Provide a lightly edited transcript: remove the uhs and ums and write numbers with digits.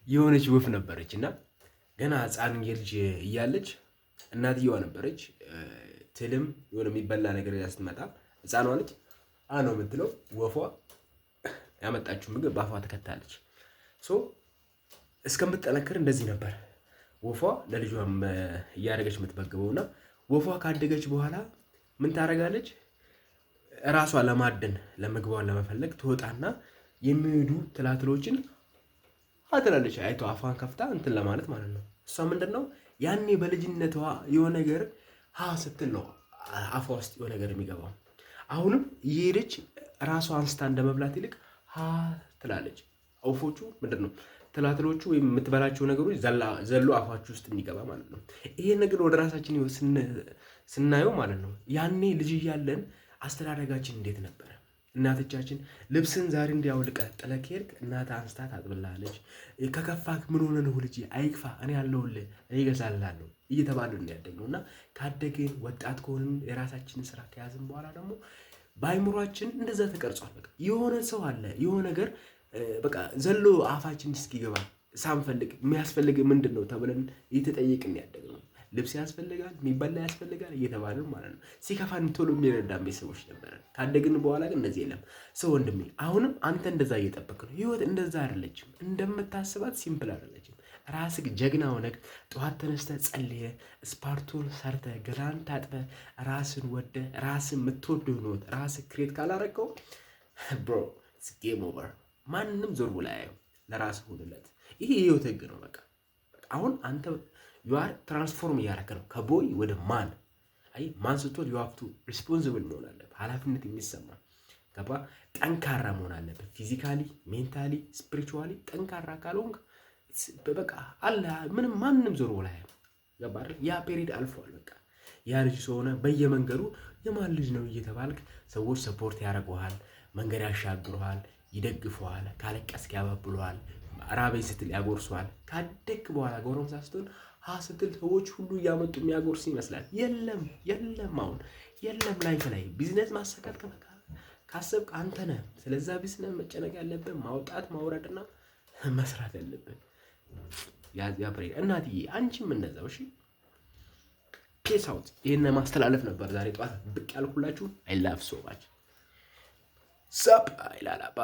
የሆነች ወፍ ነበረችና ገና ህፃን ልጅ እያለች እናትየዋ ነበረች ትልም የሆነ የሚበላ ነገር ይዛ ስትመጣ ህፃኗ ልጅ ነው የምትለው ወፏ ያመጣችው ምግብ ባፏ ተከታለች። እስከምትጠነክር እንደዚህ ነበር ወፏ ለልጇም እያደረገች የምትመግበውና ወፏ ካደገች በኋላ ምን ታደርጋለች? ራሷ ለማደን ለምግቧን ለመፈለግ ትወጣና የሚሄዱ ትላትሎችን አትላለች። አይቶ አፏን ከፍታ እንትን ለማለት ማለት ነው። እሷ ምንድነው ያኔ በልጅነቷ የሆነ ነገር ስትል ነው አፏ ውስጥ የሆነ ነገር የሚገባው። አሁንም እየሄደች ራሷ አንስታ እንደመብላት ይልቅ ትላለች። ወፎቹ ምንድነው ትላትሎቹ ወይም የምትበላቸው ነገሮች ዘሎ አፋችሁ ውስጥ እንዲገባ ማለት ነው። ይሄ ነገር ወደ ራሳችን ስናየው ማለት ነው ያኔ ልጅ እያለን አስተዳደጋችን እንዴት ነበረ? እናቶቻችን ልብስን ዛሬ እንዲያውልቀህ ጥለህ ከሄድክ እናትህ አንስታ ታጥብልሃለች። ከከፋክ ምን ሆነ ነው ልጄ አይክፋ እኔ ያለሁልህ እኔ እገዛልሃለሁ እየተባልን እንዲያደግነው እና ካደግን ወጣት ከሆንን የራሳችንን ስራ ከያዝን በኋላ ደግሞ በአይምሯችን እንደዛ ተቀርጿል። በቃ የሆነ ሰው አለ የሆነ ነገር በቃ ዘሎ አፋችን እስኪገባ ሳንፈልግ የሚያስፈልግ ምንድን ነው ተብለን እየተጠየቅን ያደግነው። ልብስ ያስፈልጋል፣ የሚበላ ያስፈልጋል እየተባልን ማለት ነው። ሲከፋን ቶሎ የሚረዳን ቤተሰቦች ነበረን። ካደግን በኋላ ግን እንደዚህ የለም። ሰው ወንድሜ አሁንም አንተ እንደዛ እየጠበቅ ነው። ህይወት እንደዛ አይደለችም። እንደምታስባት ሲምፕል አይደለችም። ራስህ ጀግና ሆነህ ጠዋት ተነስተህ ጸልየህ ስፓርቱን ሰርተህ ገላን ታጥበህ ራስን ወደህ ራስን የምትወደው ነው ራስህ ክሬት ካላረከው ብሮ ኢትስ ጌም ኦቨር። ማንም ዞር ብሎ አያየው። ለራስህ ሁንለት። ይሄ የህይወት ህግ ነው። በቃ አሁን አንተ ዩአር ትራንስፎርም እያደረክ ነው ከቦይ ወደ ማን። አይ ማን ስትሆን ዩ ሃቭ ቱ ሪስፖንሲብል መሆን አለብህ። ኃላፊነት የሚሰማ ገባ። ጠንካራ መሆን አለብህ። ፊዚካሊ፣ ሜንታሊ፣ ስፒሪቹዋሊ ጠንካራ ካልሆንክ በቃ አለ ምንም ማንም ዞር ብሎ አያየው። ገባ አይደል? ያ ፔሪድ አልፏል። በቃ ያ ልጅ ስለሆነ በየመንገዱ የማን ልጅ ነው እየተባልክ ሰዎች ሰፖርት ያደርጉሃል፣ መንገድ ያሻግሩሃል፣ ይደግፉሃል፣ ካለቀስክ ያባብሉሃል፣ ራበኝ ስትል ያጎርሱሃል። ካደግክ በኋላ ጎረምሳ ስትሆን ስትል ሰዎች ሁሉ እያመጡ የሚያጎርስ ይመስላል። የለም አሁን የለም። ላይፍ ላይ ቢዝነስ ማሰካት ካሰብክ አንተ ነህ። ስለዛ ቢዝነስ መጨነቅ ያለብን ማውጣት ማውረድና መስራት ያለብን ያ ፕሬ እናትዬ አንቺም እንደዛው። እሺ ፒስ አውት። ይሄን ማስተላለፍ ነበር ዛሬ ጠዋት ብቅ ያልኩላችሁ። አይ ላቭ ሶ ማች ሰፕ አይላላባ